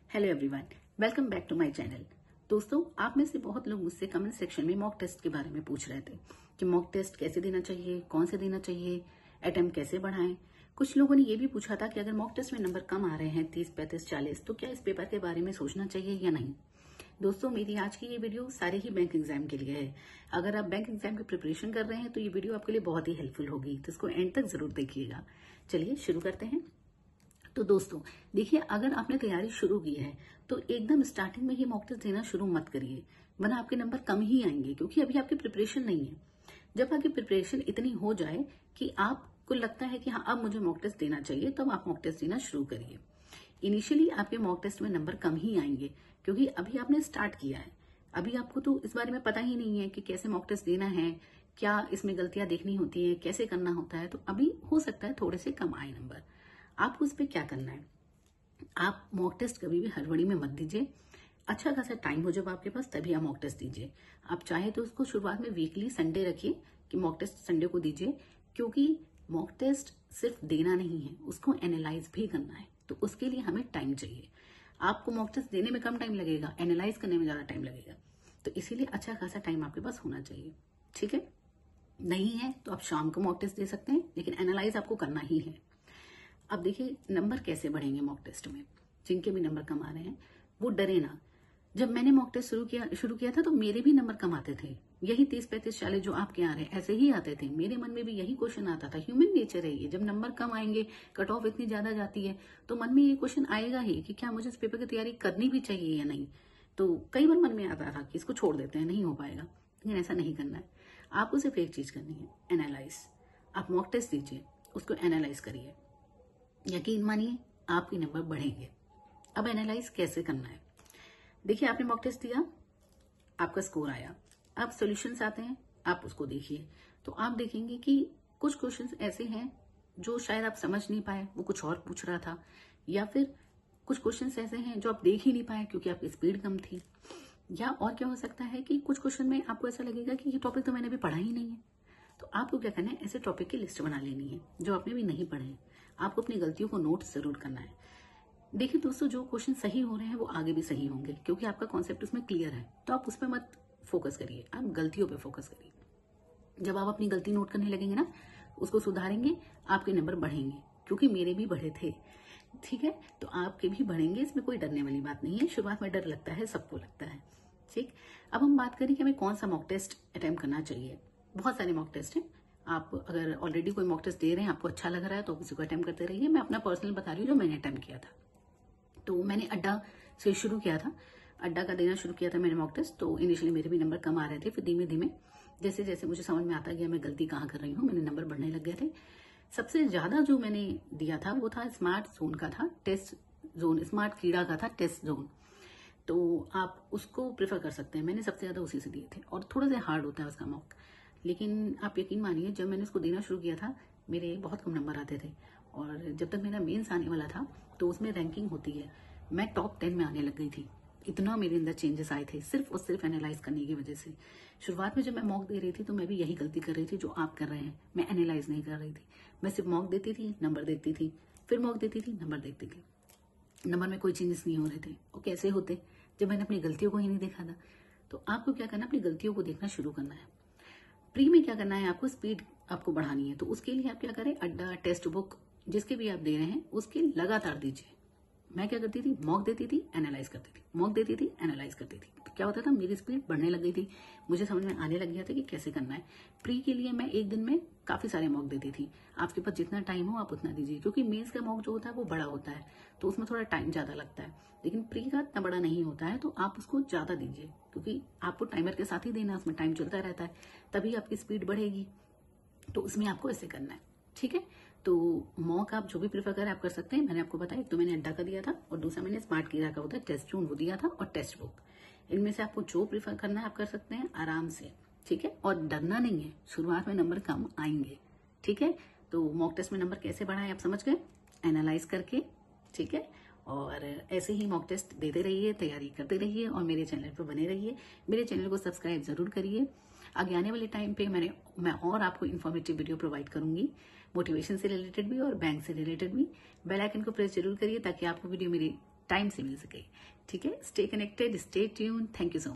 Hello everyone, welcome back to my channel. दोस्तों, आप में से बहुत लोग मुझसे कमेंट सेक्शन में मॉक टेस्ट के बारे में पूछ रहे थे कि मॉक टेस्ट कैसे देना चाहिए, कौन से देना चाहिए, अटेम्प्ट कैसे बढ़ाएं। कुछ लोगों ने ये भी पूछा था कि अगर मॉक टेस्ट में नंबर कम आ रहे हैं 30, 35, 40 तो क्या इस पेपर के बारे में सोचना चाहिए या नहीं। दोस्तों, मेरी आज की ये वीडियो सारे ही बैंक एग्जाम के लिए है। अगर आप बैंक एग्जाम की प्रिपरेशन कर रहे हैं तो ये वीडियो आपके लिए बहुत ही हेल्पफुल होगी, तो इसको एंड तक जरूर देखिएगा। चलिए शुरू करते हैं। तो दोस्तों देखिए, अगर आपने तैयारी शुरू की है तो एकदम स्टार्टिंग में ही मॉक टेस्ट देना शुरू मत करिए, वरना आपके नंबर कम ही आएंगे, क्योंकि अभी आपकी प्रिपरेशन नहीं है। जब आपकी प्रिपरेशन इतनी हो जाए कि आपको लगता है कि हाँ अब मुझे मॉक टेस्ट देना चाहिए, तब आप मॉक टेस्ट देना शुरू करिए। इनिशियली आपके मॉक टेस्ट में नंबर कम ही आएंगे, क्योंकि अभी आपने स्टार्ट किया है। अभी आपको तो इस बारे में पता ही नहीं है कि कैसे मॉक टेस्ट देना है, क्या इसमें गलतियां देखनी होती है, कैसे करना होता है। तो अभी हो सकता है थोड़े से कम आए नंबर। आपको उस पर क्या करना है, आप मॉक टेस्ट कभी भी हड़बड़ी में मत दीजिए। अच्छा खासा टाइम हो जब आपके पास, तभी आप मॉक टेस्ट दीजिए। आप चाहे तो उसको शुरुआत में वीकली संडे रखिए कि मॉक टेस्ट संडे को दीजिए, क्योंकि मॉक टेस्ट सिर्फ देना नहीं है, उसको एनालाइज भी करना है। तो उसके लिए हमें टाइम चाहिए। आपको मॉक टेस्ट देने में कम टाइम लगेगा, एनालाइज करने में ज्यादा टाइम लगेगा। तो इसीलिए अच्छा खासा टाइम आपके पास होना चाहिए। ठीक है, नहीं है तो आप शाम को मॉक टेस्ट दे सकते हैं, लेकिन एनालाइज आपको करना ही है। अब देखिए, नंबर कैसे बढ़ेंगे मॉक टेस्ट में। जिनके भी नंबर कम आ रहे हैं वो डरे ना। जब मैंने मॉक टेस्ट शुरू किया था तो मेरे भी नंबर कम आते थे, यही 30, 35, 40 जो आपके आ रहे हैं ऐसे ही आते थे। मेरे मन में भी यही क्वेश्चन आता था। ह्यूमन नेचर है ये, जब नंबर कम आएंगे, कट ऑफ इतनी ज्यादा जाती है, तो मन में ये क्वेश्चन आएगा ही कि क्या मुझे इस पेपर की तैयारी करनी भी चाहिए या नहीं। तो कई बार मन में आता था कि इसको छोड़ देते हैं, नहीं हो पाएगा। लेकिन ऐसा नहीं करना है। आपको सिर्फ एक चीज करनी है, एनालाइज। आप मॉक टेस्ट दीजिए, उसको एनालाइज करिए, यकीन मानिए आपके नंबर बढ़ेंगे। अब एनालाइज कैसे करना है, देखिए आपने मॉक टेस्ट दिया, आपका स्कोर आया, अब सॉल्यूशंस आते हैं, आप उसको देखिए। तो आप देखेंगे कि कुछ क्वेश्चंस ऐसे हैं जो शायद आप समझ नहीं पाए, वो कुछ और पूछ रहा था, या फिर कुछ क्वेश्चंस ऐसे हैं जो आप देख ही नहीं पाए क्योंकि आपकी स्पीड कम थी। या और क्या हो सकता है कि कुछ क्वेश्चन में आपको ऐसा लगेगा कि ये टॉपिक तो मैंने अभी पढ़ा ही नहीं है। तो आपको क्या करना है, ऐसे टॉपिक की लिस्ट बना लेनी है जो आपने भी नहीं पढ़े। आपको अपनी गलतियों को नोट जरूर करना है। देखिए दोस्तों, जो क्वेश्चन सही हो रहे हैं वो आगे भी सही होंगे, क्योंकि आपका कॉन्सेप्ट उसमें क्लियर है। तो आप उस पर मत फोकस करिए, आप गलतियों पे फोकस करिए। जब आप अपनी गलती नोट करने लगेंगे ना, उसको सुधारेंगे, आपके नंबर बढ़ेंगे। क्योंकि मेरे भी बढ़े थे, ठीक है, तो आपके भी बढ़ेंगे। इसमें कोई डरने वाली बात नहीं है। शुरुआत में डर लगता है, सबको लगता है। ठीक, अब हम बात करें कि हमें कौन सा मॉक टेस्ट अटेम्प्ट करना चाहिए। बहुत सारे मॉक टेस्ट हैं। आप अगर ऑलरेडी कोई मॉक टेस्ट दे रहे हैं, आपको अच्छा लग रहा है, तो किसी को अटेम्प्ट करते रहिए। मैं अपना पर्सनल बता रही हूँ जो मैंने अटेम्प्ट किया था। तो मैंने अड्डा से शुरू किया था, अड्डा का देना शुरू किया था मैंने मॉक टेस्ट। तो इनिशियली मेरे भी नंबर कम आ रहे थे, फिर धीमे धीमे जैसे जैसे मुझे समझ में आता गया मैं गलती कहाँ कर रही हूँ, मेरे नंबर बढ़ने लग गए थे। सबसे ज्यादा जो मैंने दिया था वो था स्मार्ट जोन का था, टेस्ट जोन, स्मार्ट कीड़ा का था टेस्ट जोन। तो आप उसको प्रेफर कर सकते हैं। मैंने सबसे ज्यादा उसी से दिए थे, और थोड़ा सा हार्ड होता है उसका मॉक। लेकिन आप यकीन मानिए, जब मैंने उसको देना शुरू किया था मेरे बहुत कम नंबर आते थे, और जब तक मेरा मेंस आने वाला था तो उसमें रैंकिंग होती है, मैं टॉप 10 में आने लग गई थी। इतना मेरे अंदर चेंजेस आए थे सिर्फ और सिर्फ एनालाइज करने की वजह से। शुरुआत में जब मैं मॉक दे रही थी तो मैं भी यही गलती कर रही थी जो आप कर रहे हैं, मैं एनालाइज नहीं कर रही थी। मैं सिर्फ मॉक देती थी, नंबर देखती थी, फिर मॉक देती थी, नंबर देखती थी। नंबर में कोई चेंजेस नहीं हो रहे थे। वो कैसे होते, जब मैंने अपनी गलतियों को ही नहीं देखा था। तो आपको क्या करना, अपनी गलतियों को देखना शुरू करना है। प्री में क्या करना है, आपको स्पीड आपको बढ़ानी है। तो उसके लिए आप क्या करें, अड्डा, टेक्स्ट बुक जिसके भी आप दे रहे हैं उसके लगातार दीजिए। मैं क्या करती थी, मॉक देती थी, एनालाइज करती थी, मॉक देती थी, एनालाइज करती थी। तो क्या होता था, मेरी स्पीड बढ़ने लग गई थी, मुझे समझ में आने लग गया था कि कैसे करना है। प्री के लिए मैं एक दिन में काफी सारे मॉक देती थी। आपके पास जितना टाइम हो आप उतना दीजिए, क्योंकि मेंस का मॉक जो होता है वो बड़ा होता है, तो उसमें थोड़ा टाइम ज्यादा लगता है। लेकिन प्री का इतना बड़ा नहीं होता है, तो आप उसको ज्यादा दीजिए, क्योंकि आपको टाइमर के साथ ही देना है, उसमें टाइम चलता रहता है, तभी आपकी स्पीड बढ़ेगी। तो उसमें आपको ऐसे करना है, ठीक है। तो मॉक आप जो भी प्रेफर करें आप कर सकते हैं। मैंने आपको बताया, एक तो मैंने अड्डा का दिया था और दूसरा मैंने स्मार्ट कीड़ा का होता है टेस्ट जोन वो दिया था, और टेक्स्ट बुक। इनमें से आपको जो प्रेफर करना है आप कर सकते हैं आराम से, ठीक है। और डरना नहीं है, शुरुआत में नंबर कम आएंगे, ठीक है। तो मॉक टेस्ट में नंबर कैसे बढ़ाएं आप समझ गए, एनालाइज करके, ठीक है। और ऐसे ही मॉक टेस्ट देते रहिए, तैयारी करते रहिए, और मेरे चैनल पर बने रहिए। मेरे चैनल को सब्सक्राइब जरूर करिए। आगे आने वाले टाइम पे मैं और आपको इन्फॉर्मेटिव वीडियो प्रोवाइड करूंगी, मोटिवेशन से रिलेटेड भी और बैंक से रिलेटेड भी। बेल आइकन को प्रेस जरूर करिए ताकि आपको वीडियो मेरी टाइम से मिल सके। ठीक है, stay connected, stay tune. Thank you so much.